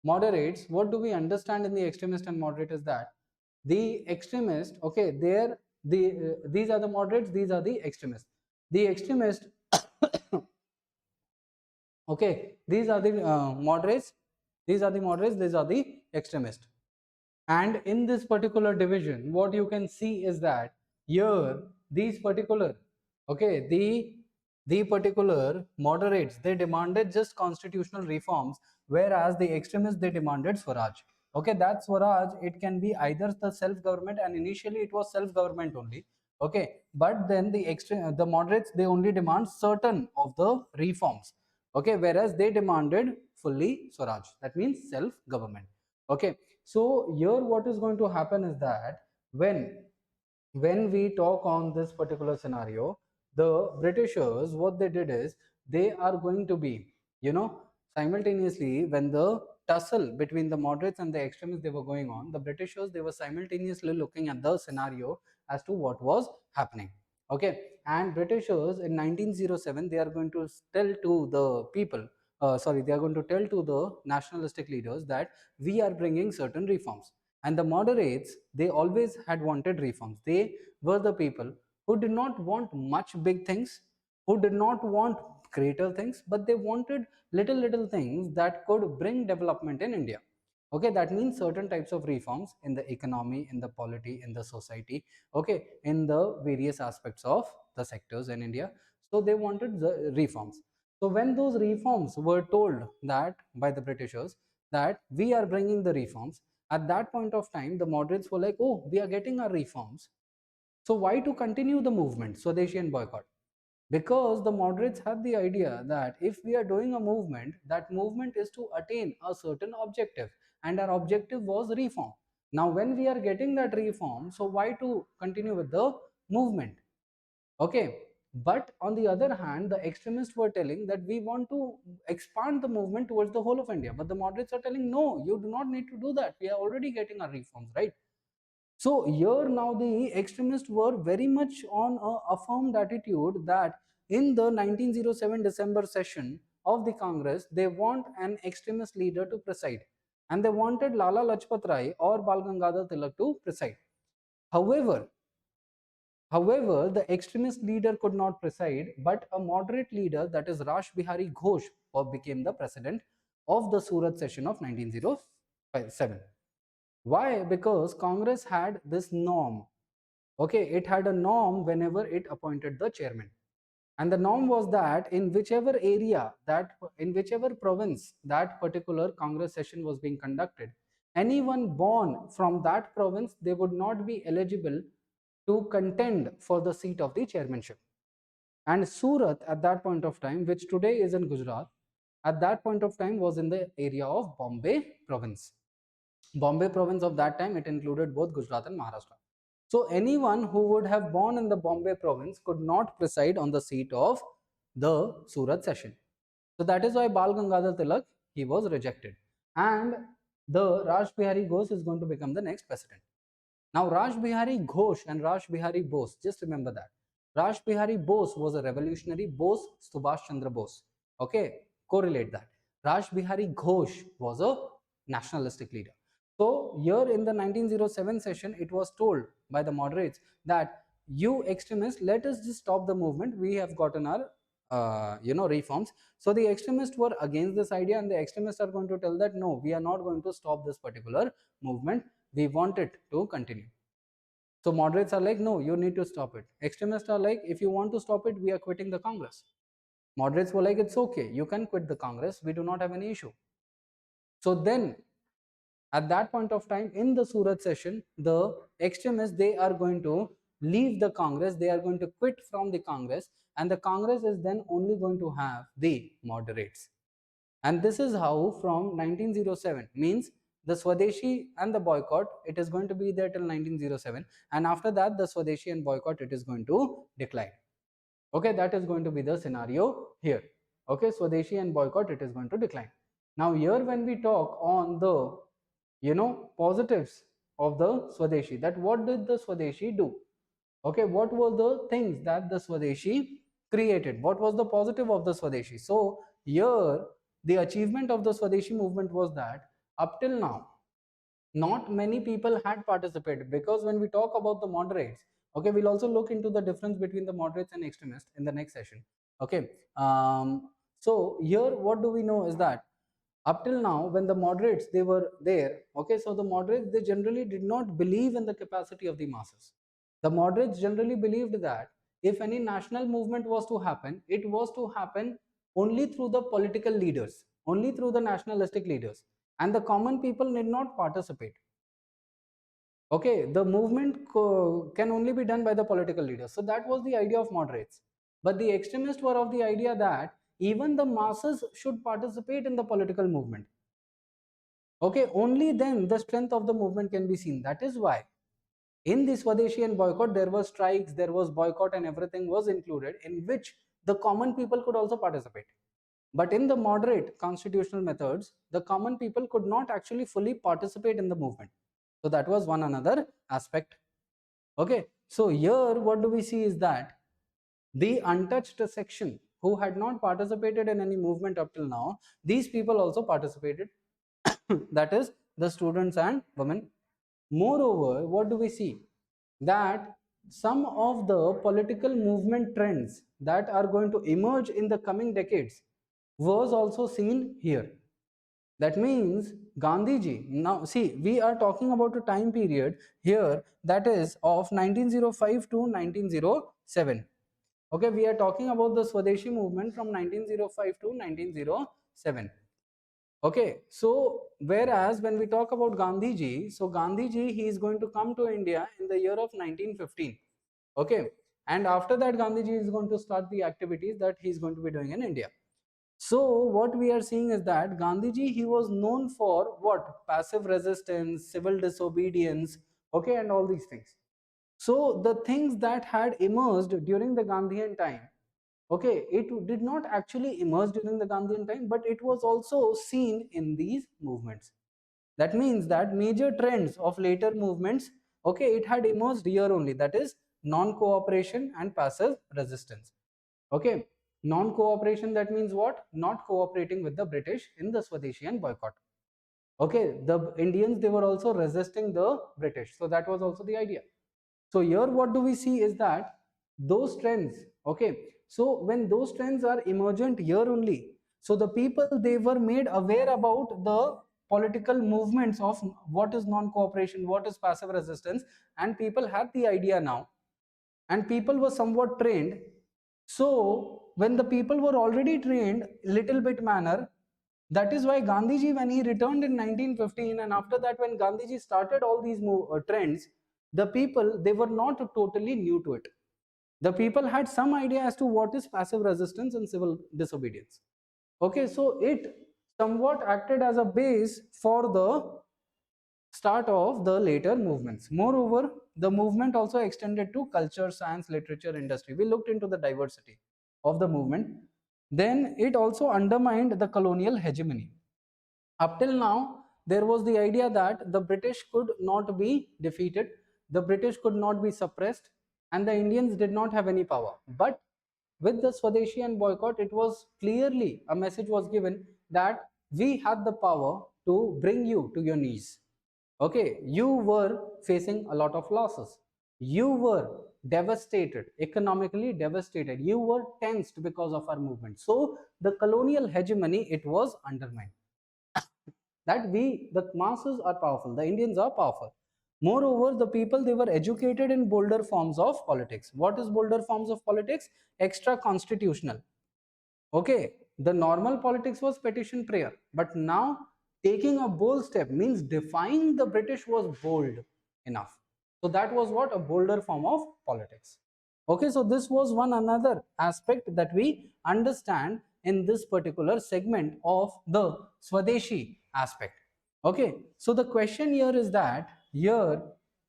moderates, what do we understand in the extremist and moderate is that the extremist, okay, these are the moderates, these are the extremists. The extremist okay, these are the moderates, these are the moderates, these are the extremists. And in this particular division, what you can see is that here these particular, okay, the particular moderates, they demanded just constitutional reforms, whereas the extremists, they demanded Swaraj. Okay, that Swaraj, it can be either the self-government, and initially it was self-government only. Okay, but then the moderates, they only demand certain of the reforms. Okay, whereas they demanded fully Swaraj, that means self-government. Okay, so here what is going to happen is that when we talk on this particular scenario, the Britishers, what they did is they are going to be, you know, simultaneously, when the tussle between the moderates and the extremists, they were going on, the Britishers, they were simultaneously looking at the scenario as to what was happening. Okay, and Britishers in 1907, they are going to tell to the people, they are going to tell to the nationalistic leaders that we are bringing certain reforms. And the moderates, they always had wanted reforms. They were the people who did not want much big things, who did not want greater things, but they wanted little things that could bring development in India. Okay, that means certain types of reforms in the economy, in the polity, in the society, okay, in the various aspects of the sectors in India. So they wanted the reforms. So when those reforms were told that by the Britishers that we are bringing the reforms, at that point of time, the moderates were like, oh, we are getting our reforms. So why to continue the movement, Swadeshi and boycott? Because the moderates had the idea that if we are doing a movement, that movement is to attain a certain objective, and our objective was reform. Now, when we are getting that reform, so why to continue with the movement? Okay, but on the other hand, the extremists were telling that we want to expand the movement towards the whole of India, but the moderates are telling no, you do not need to do that, we are already getting our reforms, right? So here now the extremists were very much on a affirmed attitude that in the 1907 December session of the Congress, they want an extremist leader to preside, and they wanted Lala Lajpat Rai or Bal Gangadhar Tilak to preside. However, the extremist leader could not preside, but a moderate leader, that is Rash Bihari Ghosh, became the president of the Surat session of 1907. Why? Because Congress had this norm. Okay, it had a norm whenever it appointed the chairman. And the norm was that in whichever area, in whichever province that particular Congress session was being conducted, anyone born from that province, they would not be eligible to contend for the seat of the chairmanship. And Surat at that point of time, which today is in Gujarat, at that point of time was in the area of Bombay province. Bombay province of that time, it included both Gujarat and Maharashtra. So anyone who would have born in the Bombay province could not preside on the seat of the Surat session. So that is why Bal Gangadhar Tilak, he was rejected. And the Raj Bihari Ghosh is going to become the next president. Now Raj Bihari Ghosh and Raj Bihari Bose, just remember that. Raj Bihari Bose was a revolutionary, Bose Subhash Chandra Bose. Okay, correlate that. Raj Bihari Ghosh was a nationalistic leader. So here in the 1907 session, it was told by the moderates that you extremists, let us just stop the movement. We have gotten our reforms. So the extremists were against this idea, and the extremists are going to tell that no, we are not going to stop this particular movement, we want it to continue. So moderates are like, no, you need to stop it. Extremists are like, if you want to stop it, we are quitting the Congress. Moderates were like, it's okay, you can quit the Congress, we do not have any issue. So then at that point of time in the Surat session, the extremists, they are going to leave the Congress, they are going to quit from the Congress, and the Congress is then only going to have the moderates. And this is how from 1907, means the Swadeshi and the boycott, it is going to be there till 1907, and after that the Swadeshi and boycott, it is going to decline. Okay, that is going to be the scenario here. Okay, Swadeshi and boycott, it is going to decline. Now here when we talk on the positives of the Swadeshi, that what did the Swadeshi do? Okay, what were the things that the Swadeshi created? What was the positive of the Swadeshi? So here the achievement of the Swadeshi movement was that up till now, not many people had participated, because when we talk about the moderates, okay, we'll also look into the difference between the moderates and extremists in the next session. Okay, so here what do we know is that up till now, when the moderates they were there, okay, so the moderates they generally did not believe in the capacity of the masses. The moderates generally believed that if any national movement was to happen, it was to happen only through the political leaders, only through the nationalistic leaders, and the common people need not participate. Okay, the movement can only be done by the political leaders. So that was the idea of moderates. But the extremists were of the idea that even the masses should participate in the political movement. Okay, only then the strength of the movement can be seen. That is why in the Swadeshi and boycott, there were strikes, there was boycott, and everything was included, in which the common people could also participate. But in the moderate constitutional methods, the common people could not actually fully participate in the movement. So that was one another aspect. Okay, so here what do we see is that the untouched section who had not participated in any movement up till now, these people also participated. That is the students and women. Moreover, what do we see? That some of the political movement trends that are going to emerge in the coming decades was also seen here. That means Gandhiji, now see, we are talking about a time period here that is of 1905 to 1907. Okay, we are talking about the Swadeshi movement from 1905 to 1907. Okay, so whereas when we talk about Gandhiji, so Gandhiji, he is going to come to India in the year of 1915. Okay, and after that Gandhiji is going to start the activities that he is going to be doing in India. So what we are seeing is that Gandhiji, he was known for what? Passive resistance, civil disobedience, okay, and all these things. So the things that had emerged during the Gandhian time, okay, it did not actually emerge during the Gandhian time, but it was also seen in these movements. That means that major trends of later movements, okay, it had emerged here only, that is non-cooperation and passive resistance. Okay, non-cooperation, that means what? Not cooperating with the British in the Swadeshi and boycott. Okay, the Indians, they were also resisting the British, so that was also the idea. So here what do we see is that those trends, okay, so when those trends are emergent here only, so the people, they were made aware about the political movements of what is non-cooperation, what is passive resistance, and people had the idea now, and people were somewhat trained. So when the people were already trained little bit manner, that is why Gandhiji, when he returned in 1915, and after that when Gandhiji started all these trends, the people, they were not totally new to it. The people had some idea as to what is passive resistance and civil disobedience. Okay, so it somewhat acted as a base for the start of the later movements. Moreover, the movement also extended to culture, science, literature, industry. We looked into the diversity of the movement. Then it also undermined the colonial hegemony. Up till now, there was the idea that the British could not be defeated, the British could not be suppressed, and the Indians did not have any power. But with the Swadeshi and boycott, it was clearly a message was given that we had the power to bring you to your knees. Okay, you were facing a lot of losses. You were devastated, economically devastated. You were tensed because of our movement. So the colonial hegemony, it was undermined. That we, the masses are powerful, the Indians are powerful. Moreover, the people, they were educated in bolder forms of politics. What is bolder forms of politics? Extra constitutional. Okay, the normal politics was petition prayer, but now taking a bold step means defying the British was bold enough. So that was what? A bolder form of politics. Okay, so this was one another aspect that we understand in this particular segment of the Swadeshi aspect. Okay, so the question here is that here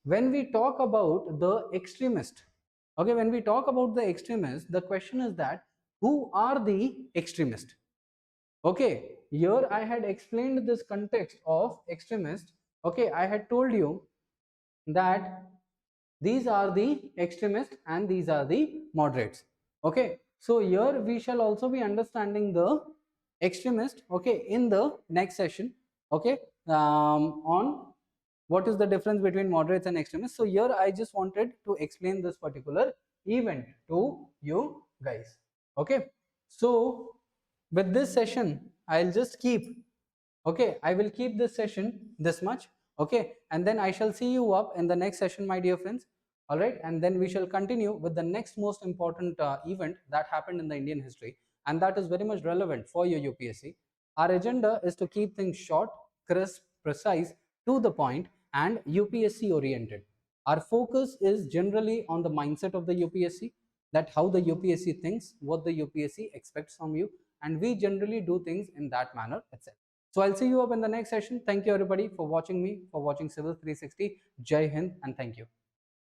when we talk about the extremist, okay, when we talk about the extremist, the question is that who are the extremists? Okay, here I had explained this context of extremist. Okay, I had told you that these are the extremists and these are the moderates. Okay, so here we shall also be understanding the extremist, okay, in the next session. Okay, on what is the difference between moderates and extremists. So here I just wanted to explain this particular event to you guys. Okay, so with this session I'll just keep, okay, I will keep this session this much, okay, and then I shall see you up in the next session, my dear friends. All right, and then we shall continue with the next most important event that happened in the Indian history, and that is very much relevant for your UPSC. Our agenda is to keep things short, crisp, precise, to the point, and UPSC oriented. Our focus is generally on the mindset of the UPSC, that how the UPSC thinks, what the UPSC expects from you, and we generally do things in that manner itself. So I'll see you up in the next session. Thank you everybody for watching me, for watching Civil 360. Jai Hind and thank you.